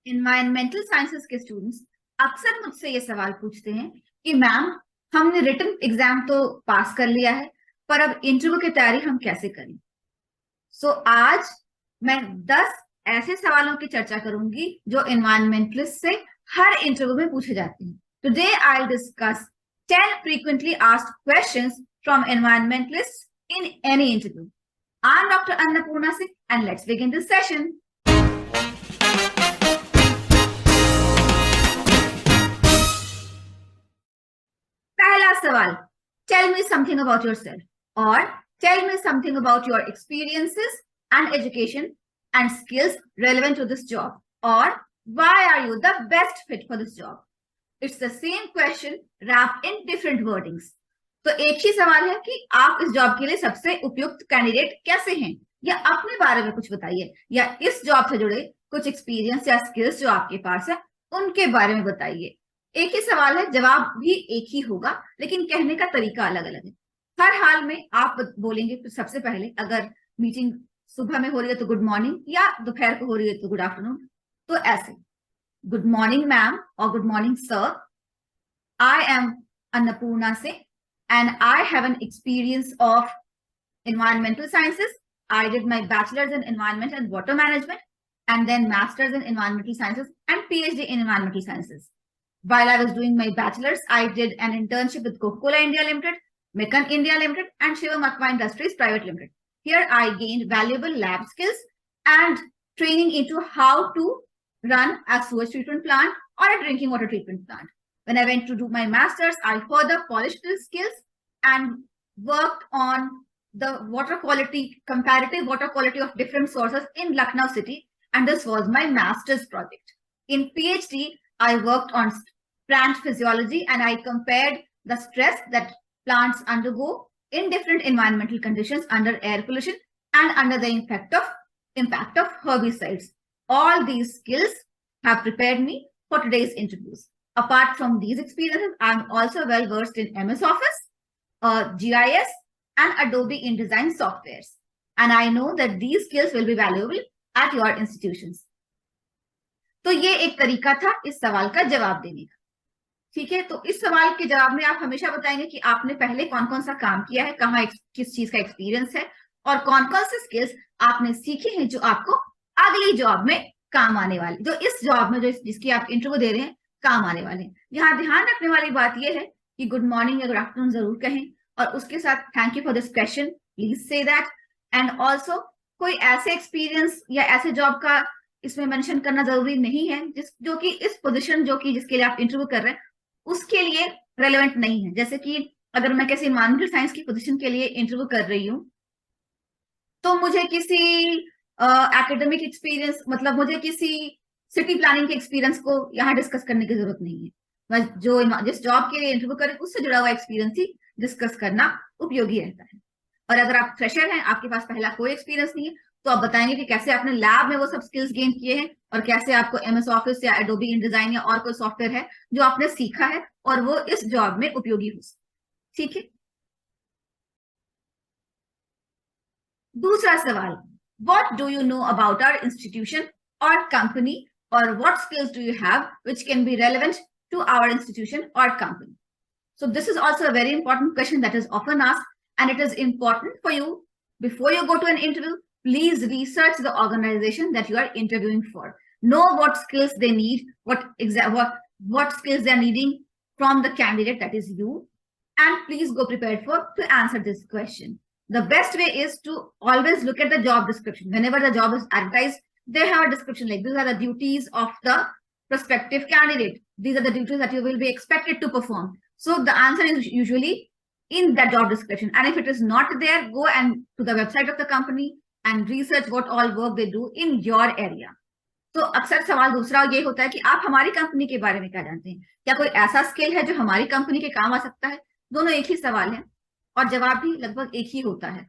Environmental sciences के students अक्सर मुझसे ये सवाल पूछते हैं कि मैम, हमने रिटन एग्जाम तो पास कर लिया है, पर अब इंटरव्यू की तैयारी हम कैसे करें। आज मैं 10 ऐसे सवालों की चर्चा करूंगी जो एनवायरमेंटलिस्ट से हर इंटरव्यू में पूछे जाते हैं। Today I discuss 10 frequently asked questions from environmentalists in any interview. I'm Dr. Annapurna Singh and let's begin this session. पहला सवाल, tell me something about yourself और tell me something about your experiences and education and skills relevant to this job और why are you the best fit for this job. It's the same question wrapped in different wordings. तो एक ही सवाल है कि आप इस job के लिए सबसे उपयुक्त कैंडिडेट कैसे हैं, या अपने बारे में कुछ बताइए, या इस जॉब से जुड़े कुछ एक्सपीरियंस या स्किल्स जो आपके पास है उनके बारे में बताइए। एक ही सवाल है, जवाब भी एक ही होगा, लेकिन कहने का तरीका अलग अलग है। हर हाल में आप बोलेंगे तो सबसे पहले, अगर मीटिंग सुबह में हो रही है तो गुड मॉर्निंग, या दोपहर को हो रही है तो गुड आफ्टरनून। तो ऐसे, गुड मॉर्निंग मैम और good morning sir, I am Annapurna Singh and I have an experience of environmental sciences. I did my bachelor's in environment and water management and then master's in environmental sciences and PhD in environmental sciences. While I was doing my bachelor's, I did an internship with Coca-Cola India Limited, Mekon India Limited and Shivam Aqua Industries Private Limited. Here I gained valuable lab skills and training into how to run a sewage treatment plant or a drinking water treatment plant. When I went to do my master's, I further polished these skills and worked on the water quality, comparative water quality of different sources in Lucknow city. And this was my master's project. In PhD, I worked on plant physiology and I compared the stress that plants undergo in different environmental conditions under air pollution and under the impact of herbicides. All these skills have prepared me for today's interviews. Apart from these experiences, I'm also well versed in MS Office, GIS, and Adobe InDesign softwares. And I know that these skills will be valuable at your institutions. तो ये एक तरीका था इस सवाल का जवाब देने का। ठीक है, तो इस सवाल के जवाब में आप हमेशा बताएंगे कि आपने पहले कौन कौन सा काम किया है, कहाँ किस चीज का एक्सपीरियंस है और कौन कौन से स्किल्स आपने सीखे हैं जो आपको अगली जॉब में काम आने वाले, जो इस जॉब में जो जिसकी आप इंटरव्यू दे रहे हैं काम आने वाले हैं। यहाँ ध्यान रखने वाली बात यह है कि गुड मॉर्निंग या गुड आफ्टरनून जरूर कहें और उसके साथ thank you for this question, please say that. And also कोई ऐसे एक्सपीरियंस या ऐसे जॉब का इसमें मेंशन करना जरूरी नहीं है जो कि इस पोजीशन जिसके लिए आप इंटरव्यू कर रहे हैं उसके लिए रेलेवेंट नहीं है। जैसे कि अगर मैं किसी एनवायरमेंटल साइंस की पोजीशन के लिए इंटरव्यू कर रही हूँ तो मुझे किसी एकेडमिक एक्सपीरियंस, मतलब मुझे किसी सिटी प्लानिंग के एक्सपीरियंस को यहाँ डिस्कस करने की जरूरत नहीं है। मैं जिस जॉब के लिए इंटरव्यू करें उससे जुड़ा हुआ एक्सपीरियंस ही डिस्कस करना उपयोगी रहता है। और अगर आप फ्रेशर हैं, आपके पास पहला कोई एक्सपीरियंस नहीं है, तो आप बताएंगे कि कैसे आपने लैब में वो सब स्किल्स गेन किए हैं और कैसे आपको MS ऑफिस या एडोबी InDesign या और कोई सॉफ्टवेयर है जो आपने सीखा है और वो इस जॉब में उपयोगी हो। ठीक है, दूसरा सवाल, what do you know about our institution or company, or what skills do you have which can be relevant to our institution or company? So this is also a very important question that is often asked, and it is important for you before you go to an interview. Please research the organization that you are interviewing for. Know what skills they need, what skills they are needing from the candidate, that is you, and please go prepared to answer this question. The best way is to always look at the job description. Whenever the job is advertised, they have a description like these are the duties of the prospective candidate. These are the duties that you will be expected to perform. So the answer is usually in that job description. And if it is not there, go and to the website of the company and research what all work they do in your area. तो अक्सर सवाल दूसरा ये होता है कि आप हमारी कंपनी के बारे में क्या जानते हैं, क्या कोई ऐसा स्किल है जो हमारी कंपनी के काम आ सकता है। दोनों एक ही सवाल है और जवाब भी लगभग एक ही होता है।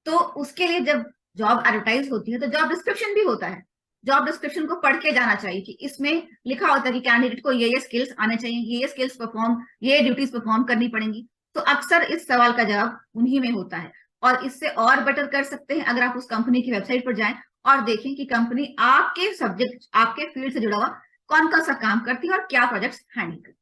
तो उसके लिए जब जॉब एडवर्टाइज होती है तो जॉब डिस्क्रिप्शन भी होता है। जॉब डिस्क्रिप्शन को पढ़ के जाना चाहिए कि इसमें लिखा होता है कि कैंडिडेट को ये स्किल्स आने चाहिए, ये स्किल्स परफॉर्म, ये ड्यूटीज परफॉर्म करनी पड़ेंगी। तो अक्सर इस सवाल का जवाब उन्हीं में होता है और इससे और बेटर कर सकते हैं अगर आप उस कंपनी की वेबसाइट पर जाएं और देखें कि कंपनी आपके सब्जेक्ट, आपके फील्ड से जुड़ा हुआ कौन कौन सा काम करती है और क्या प्रोजेक्ट्स हैंडल करती है।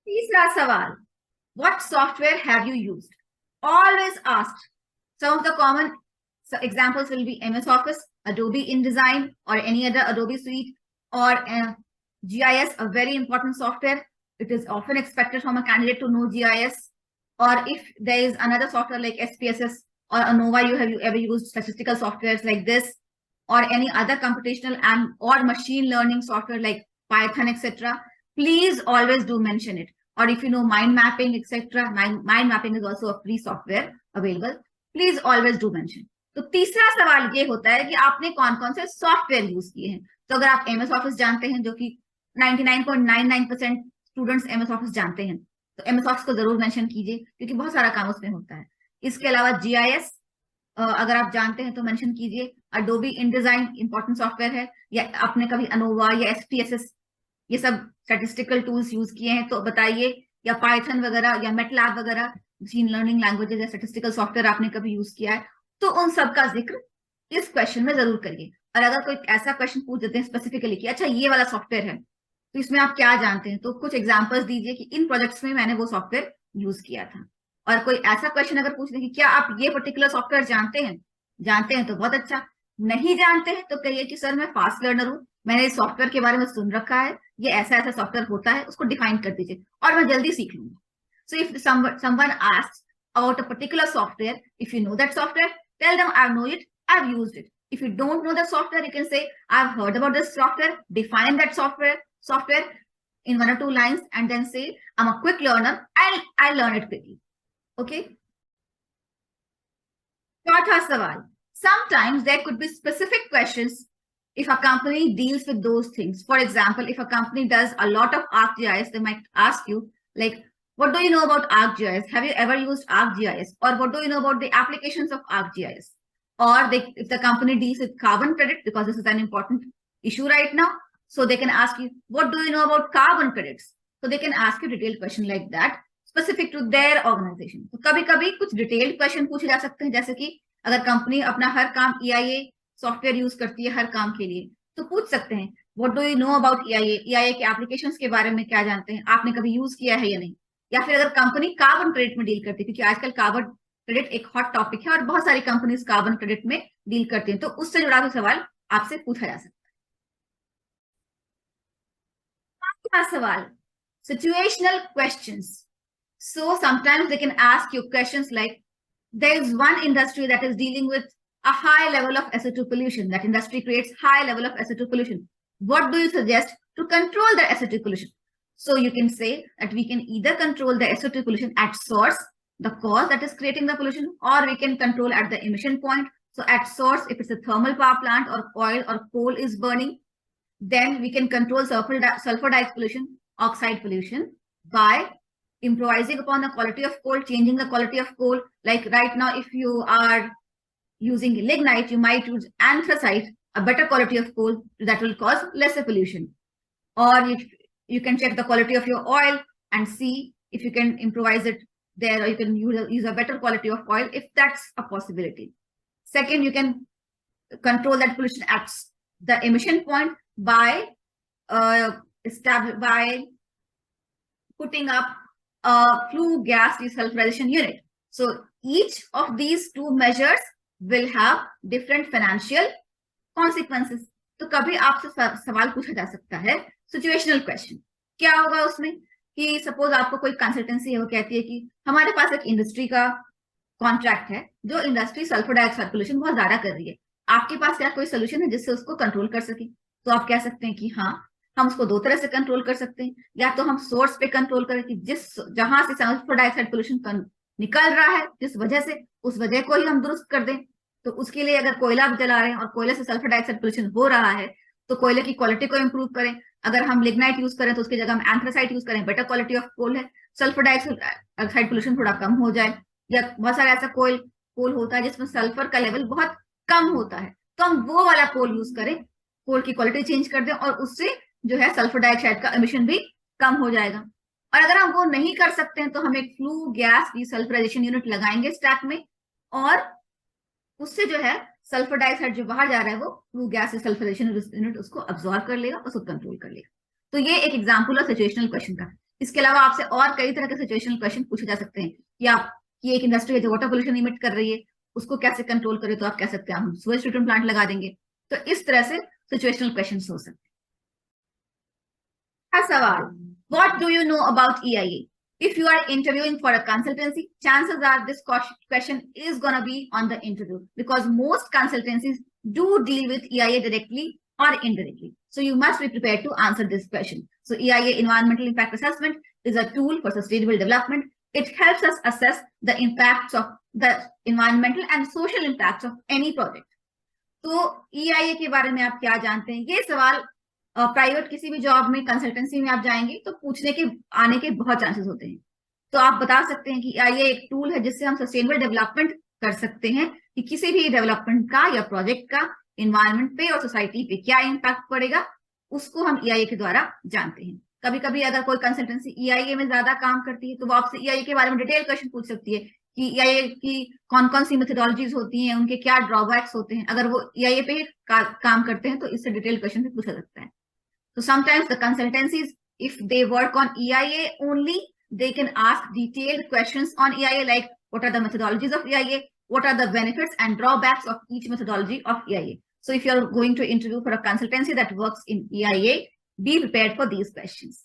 तीसरा सवाल, what software have you used? Always asked. Some of the common examples will be MS Office, Adobe InDesign, or any other Adobe suite, or GIS, a very important software. It is often expected from a candidate to know GIS. Or if there is another software like SPSS or ANOVA, have you ever used statistical softwares like this, or any other computational and or machine learning software like Python, etc. Please always do mention it. Or if you know mind mapping, etc. Mind mapping is also a free software available. Please always do mention. तो तीसरा सवाल ये होता है कि आपने कौन कौन से सॉफ्टवेयर यूज किए हैं। तो अगर आप एमएस ऑफिस जानते हैं, जो कि 99.99% स्टूडेंट्स एमएस ऑफिस जानते हैं, तो एमएस ऑफिस को जरूर मेंशन कीजिए क्योंकि बहुत सारा काम उसमें होता है। इसके अलावा जीआईएस अगर आप जानते हैं तो मेंशन कीजिए। अडोबी इनडिजाइन इंपॉर्टेंट सॉफ्टवेयर है, या आपने कभी अनोवा या एसपीएसएस ये सब स्टैटिस्टिकल टूल्स यूज किए हैं तो बताइए, या पाइथन वगैरह या मेटलैब वगैरह मशीन लर्निंग लैंग्वेजेस या स्टैटिस्टिकल सॉफ्टवेयर आपने कभी यूज किया है, तो उन सब का जिक्र इस क्वेश्चन में जरूर करिए। और अगर कोई ऐसा क्वेश्चन पूछ देते हैं स्पेसिफिकली कि अच्छा ये वाला सॉफ्टवेयर है तो इसमें आप क्या जानते हैं, तो कुछ एग्जांपल्स दीजिए कि इन प्रोजेक्ट्स में मैंने वो सॉफ्टवेयर यूज किया था। और कोई ऐसा क्वेश्चन अगर पूछ दे कि क्या आप ये पर्टिकुलर सॉफ्टवेयर जानते हैं तो बहुत अच्छा, नहीं जानते हैं तो कहिए कि सर मैं फास्ट लर्नर हूँ, मैंने इस सॉफ्टवेयर के बारे में सुन रखा है, ये ऐसा ऐसा सॉफ्टवेयर होता है, उसको डिफाइन कर दीजिए और मैं जल्दी सीख लूंगा। So if someone asks about a particular software, if you know that software, tell them I know it, I've used it. If you don't know the software, you can say I've heard about this software, define that software in 1 or 2 lines, and then say I'm a quick learner, I'll learn it quickly. Okay. चौथा सवाल, sometimes there could be specific questions if a company deals with those things. For example, if a company does a lot of ArcGIS, they might ask you like, what do you know about ArcGIS? Have you ever used ArcGIS? Or what do you know about the applications of ArcGIS? Or if the company deals with carbon credit, because this is an important issue right now, so they can ask you, what do you know about carbon credits? So they can ask you a detailed question like that, specific to their organization. तो कभी-कभी कुछ detailed question पूछे जा सकते हैं, जैसे कि अगर कंपनी अपना हर काम EIA सॉफ्टवेयर यूज करती है हर काम के लिए, तो पूछ सकते हैं what do you know about EIA के एप्लीकेशंस के बारे में क्या जानते हैं, आपने कभी यूज किया है या नहीं। या फिर अगर कंपनी कार्बन क्रेडिट में डील करती है, क्योंकि आजकल कार्बन क्रेडिट एक हॉट टॉपिक है और बहुत सारी कंपनीज कार्बन क्रेडिट में डील करती हैं, तो उससे जुड़ा हुआ सवाल आपसे पूछा जा सकता है। पांचवा सवाल, situational questions. So sometimes they can ask you questions like, there is one industry that is dealing with a high level of SO2 pollution. That industry creates high level of SO2 pollution. What do you suggest to control the SO2 pollution? So you can say that we can either control the SO2 pollution at source, the cause that is creating the pollution, or we can control at the emission point. So at source, if it's a thermal power plant or oil or coal is burning, then we can control sulfur dioxide pollution, oxide pollution by improvising upon the quality of coal, changing the quality of coal. Like right now, if you are using lignite, you might use anthracite, a better quality of coal that will cause lesser pollution. Or you can check the quality of your oil and see if you can improvise it there, or you can use a better quality of oil if that's a possibility. Second, you can control that pollution at the emission point by putting up flue gas desulfurization unit. So each of these two measures will have different financial consequences. तो कभी आपसे सवाल पूछा जा सकता है situational question, क्या होगा उसमें कि सपोज आपको कोई कंसल्टेंसी है, वो कहती है कि हमारे पास एक इंडस्ट्री का कॉन्ट्रैक्ट है, जो इंडस्ट्री सल्फर डाइऑक्साइड पोल्यूशन बहुत ज्यादा कर रही है, आपके पास क्या कोई सोल्यूशन है जिससे उसको कंट्रोल कर सके। तो आप कह सकते हैं कि हाँ, हम उसको दो तरह से कंट्रोल कर सकते हैं, या तो हम सोर्स पे कंट्रोल करें कि जहां से सल्फर डाइऑक्साइड पोल्यूशन निकल रहा है, जिस वजह से, उस वजह को ही हम दुरुस्त कर दें। तो उसके लिए अगर कोयला जला रहे हैं और कोयले से सल्फर डाइऑक्साइड पोल्यूशन हो रहा है, तो कोयले की क्वालिटी को इंप्रूव करें। अगर हम लिग्नाइट यूज करें तो उसकी जगह हम एंथ्रासाइट यूज करें, बेटर क्वालिटी ऑफ कोल है, सल्फर डाइऑक्साइड पोल्यूशन थोड़ा कम हो जाए। या बहुत सारा ऐसा कोल होता है जिसमें सल्फर का लेवल बहुत कम होता है, तो हम वो वाला कोल यूज करें, कोल की क्वालिटी चेंज कर दें और उससे जो है सल्फर डाइऑक्साइड का एमिशन भी कम हो जाएगा। और अगर हम वो नहीं कर सकते हैं तो हम एक फ्लू गैस डिसल्फ्राइजेशन यूनिट लगाएंगे स्टैक में, और उससे जो है सल्फर डाइऑक्साइड जो बाहर जा रहा है वो फ्लू गैस सल्फरेशन यूनिट उसको अब्सॉर्ब कर लेगा, उसको कंट्रोल कर लेगा। तो ये एक एग्जाम्पल है सिचुएशनल क्वेश्चन का। इसके अलावा आपसे और कई तरह के सिचुएशनल क्वेश्चन पूछे जा सकते हैं कि आप कि एक इंडस्ट्री है जो वाटर पोल्यूशन इमिट कर रही है, उसको कैसे कंट्रोल करे, तो आप कह सकते हैं हम सुएज ट्रीटमेंट प्लांट लगा देंगे। तो इस तरह से सिचुएशनल क्वेश्चन हो सकते हैं। सवाल, what do you know about EIA? If you are interviewing for a consultancy, chances are this question is going to be on the interview, because most consultancies do deal with EIA directly or indirectly. So you must be prepared to answer this question. So EIA, Environmental Impact Assessment, is a tool for sustainable development. It helps us assess the impacts of the environmental and social impacts of any project. तो EIA के बारे में आप क्या जानते हैं? ये सवाल प्राइवेट किसी भी जॉब में, कंसल्टेंसी में आप जाएंगे तो पूछने के आने के बहुत चांसेस होते हैं। तो आप बता सकते हैं कि EIA एक टूल है जिससे हम सस्टेनेबल डेवलपमेंट कर सकते हैं, कि किसी भी डेवलपमेंट का या प्रोजेक्ट का एनवायरमेंट पे और सोसाइटी पे क्या इम्पैक्ट पड़ेगा, उसको हम EIA के द्वारा जानते हैं। कभी कभी अगर कोई कंसल्टेंसी EIA में ज्यादा काम करती है तो वो आपसे EIA के बारे में डिटेल क्वेश्चन पूछ सकती है कि EIA की कौन कौन सी मेथोडोलॉजीज होती हैं, उनके क्या ड्रॉबैक्स होते हैं। अगर वो EIA पे काम करते हैं तो इससे डिटेल क्वेश्चन भी पूछा सकता है। So sometimes the consultancies, if they work on EIA only, they can ask detailed questions on EIA, like what are the methodologies of EIA, what are the benefits and drawbacks of each methodology of EIA. So if you're going to interview for a consultancy that works in EIA, be prepared for these questions.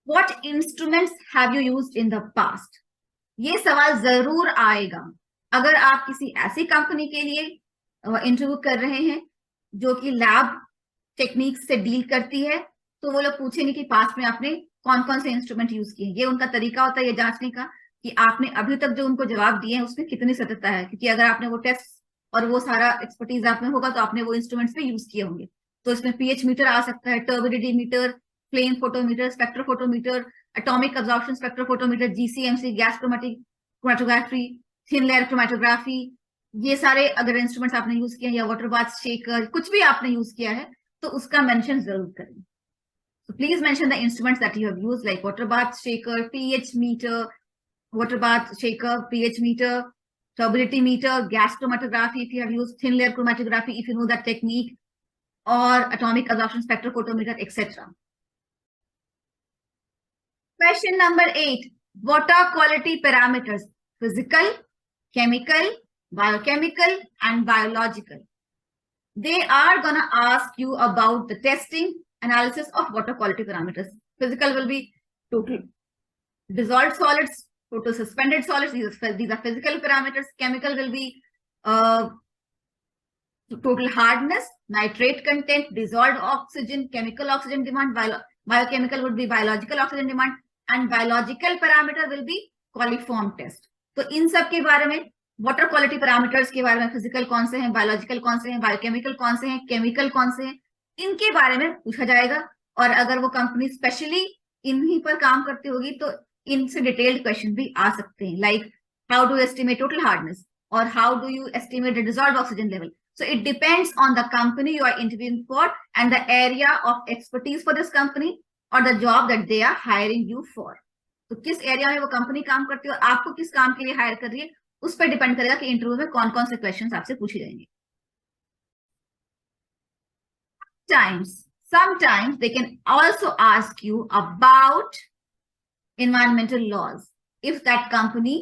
What instruments have you used in the past? ये सवाल जरूर आएगा अगर आप किसी ऐसी company के लिए इंटरव्यू कर रहे हैं जो कि लैब टेक्निक्स से डील करती है, तो वो लोग पूछेंगे कि पास्ट में आपने कौन कौन से इंस्ट्रूमेंट यूज किए। ये उनका तरीका होता है ये जांचने का कि आपने अभी तक जो उनको जवाब दिए हैं उसमें कितनी सत्यता है, क्योंकि अगर आपने वो टेस्ट और वो सारा एक्सपर्टीज आप में होगा तो आपने वो इंस्ट्रूमेंट्स भी यूज किए होंगे। तो इसमें pH मीटर आ सकता है, turbidity meter, flame photometer, spectrophotometer, atomic absorption spectrophotometer, GCMC, gas chromatography, thin layer chromatography, ये सारे अगर इंस्ट्रूमेंट्स आपने यूज किए हैं, या वाटर बाथ शेकर, कुछ भी आपने यूज किया है तो उसका मेंशन जरूर करें। So please mention the instruments that you have used, like water bath shaker, pH meter, water bath shaker, pH meter, turbidity meter, gas chromatography if you have used, thin layer chromatography if you know that technique, or atomic absorption spectrophotometer, etc. Question number 8. Water quality parameters: physical, chemical, biochemical, and biological. They are going to ask you about the testing, analysis of water quality parameters. Physical will be total dissolved solids, total suspended solids. These are physical parameters. Chemical will be total hardness, nitrate content, dissolved oxygen, chemical oxygen demand. Biochemical would be biological oxygen demand, and biological parameter will be coliform test. तो इन सब के बारे में, water quality parameters के बारे में, physical कौन से हैं, बायोलॉजिकल कौन से हैं, बायोकेमिकल कौन से हैं, केमिकल कौन से हैं, इनके बारे में पूछा जाएगा। और अगर वो कंपनी स्पेशली इन्हीं पर काम करती होगी तो इनसे डिटेल्ड क्वेश्चन भी आ सकते हैं, like how do estimate total hardness, और how do you estimate the dissolved oxygen level. So it depends on the company you are interviewing for and the area of expertise for this company or the job that they are hiring you for. तो किस area में वो company काम करती है और आपको किस काम के लिए हायर कर रही है, उस पर डिपेंड करेगा कि इंटरव्यू में कौन कौन से क्वेश्चंस आपसे पूछे जाएंगे. Sometimes they can also ask you about environmental laws if that company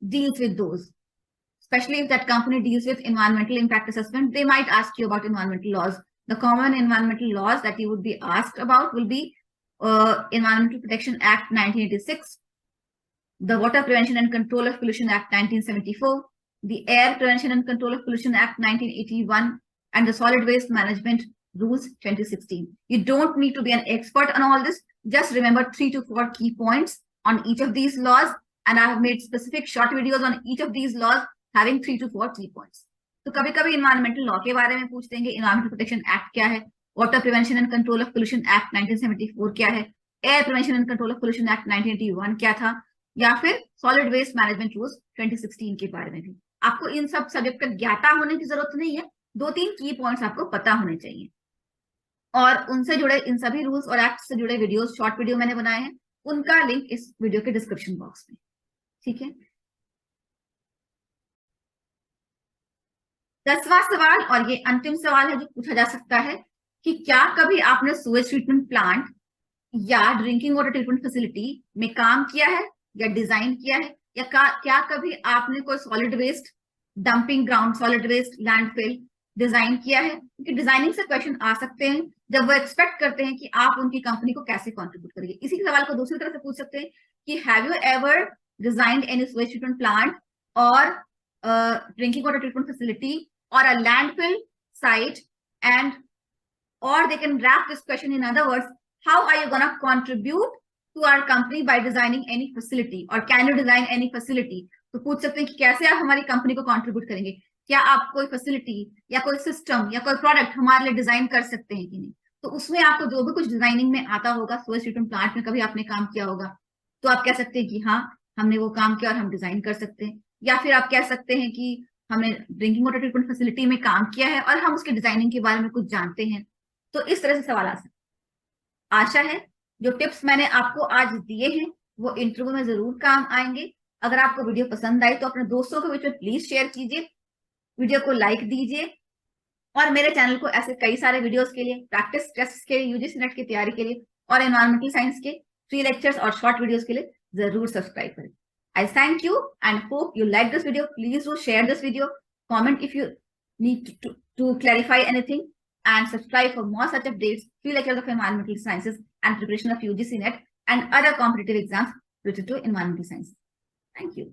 deals with those. Especially if that company deals with environmental impact assessment, they might ask you about environmental laws. The common environmental laws that you would be asked about will be Environmental Protection Act 1986, the Water Prevention and Control of Pollution Act 1974, the Air Prevention and Control of Pollution Act 1981, and the Solid Waste Management Rules 2016. You don't need to be an expert on all this. Just remember 3 to 4 key points on each of these laws, and I have made specific short videos on each of these laws having 3 to 4 key points. तो कभी कभी environmental law के बारे में पूछ देंगे, environmental protection act क्या है, water prevention and control of pollution act 1974 क्या है, air prevention and control of pollution act 1981 क्या था, या फिर सॉलिड वेस्ट मैनेजमेंट रूल्स 2016 के बारे में भी. आपको इन सब सब्जेक्ट का ज्ञाता होने की जरूरत नहीं है, 2-3 की पॉइंट्स आपको पता होने चाहिए. और उनसे जुड़े इन सभी रूल्स और एक्ट से जुड़े वीडियोस, शॉर्ट वीडियो मैंने बनाए हैं, उनका लिंक इस वीडियो के डिस्क्रिप्शन बॉक्स में. ठीक है. 10वां सवाल, और ये अंतिम सवाल है जो पूछा जा सकता है, कि क्या कभी आपने सुएज ट्रीटमेंट प्लांट या ड्रिंकिंग वाटर ट्रीटमेंट फैसिलिटी में काम किया है या डिजाइन किया है, या क्या कभी आपने कोई solid waste dumping ground, solid waste landfill design किया है? क्योंकि डिजाइनिंग से क्वेश्चन आ सकते हैं जब वो एक्सपेक्ट करते हैं कि आप उनकी कंपनी को कैसे कंट्रीब्यूट करेंगे। इसी सवाल को दूसरी तरह से पूछ सकते हैं कि have you ever designed any sewage treatment plant और drinking water treatment facility or a landfill site, and or they can wrap this question in other words, how are you going to contribute to our company by designing any facility, or can you design any facility? तो पूछ सकते हैं कि कैसे आप हमारी company को contribute करेंगे, क्या आप कोई फैसिलिटी या कोई सिस्टम या कोई प्रोडक्ट हमारे लिए डिजाइन कर सकते हैं कि नहीं। तो उसमें आपको जो भी कुछ डिजाइनिंग में आता होगा, सुएज ट्रीटमेंट प्लांट में कभी आपने काम किया होगा, तो आप कह सकते हैं कि हाँ हमने वो काम किया और हम डिजाइन कर सकते हैं। या फिर आप कह सकते हैं कि हमने ड्रिंकिंग वाटर ट्रीटमेंट फैसिलिटी में काम किया है और हम उसके डिजाइनिंग के बारे में कुछ जानते हैं। तो इस तरह से सवाल आ सकते हैं। आशा है जो टिप्स मैंने आपको आज दिए हैं वो इंटरव्यू में जरूर काम आएंगे। अगर आपको वीडियो पसंद आई तो अपने दोस्तों के बीच में प्लीज शेयर कीजिए, वीडियो को लाइक दीजिए, और मेरे चैनल को ऐसे कई सारे वीडियोस के लिए, प्रैक्टिस टेस्ट के, यूजीसी नेट की तैयारी के लिए और एनवायरमेंटल साइंस के फ्री लेक्चर्स और शॉर्ट वीडियोस के लिए जरूर सब्सक्राइब करें। I thank you and hope you like this video. Please do share this video, comment if you need to clarify anything, and subscribe for more such updates, free lectures of environmental sciences and preparation of UGC NET and other competitive exams related to environmental science. Thank you.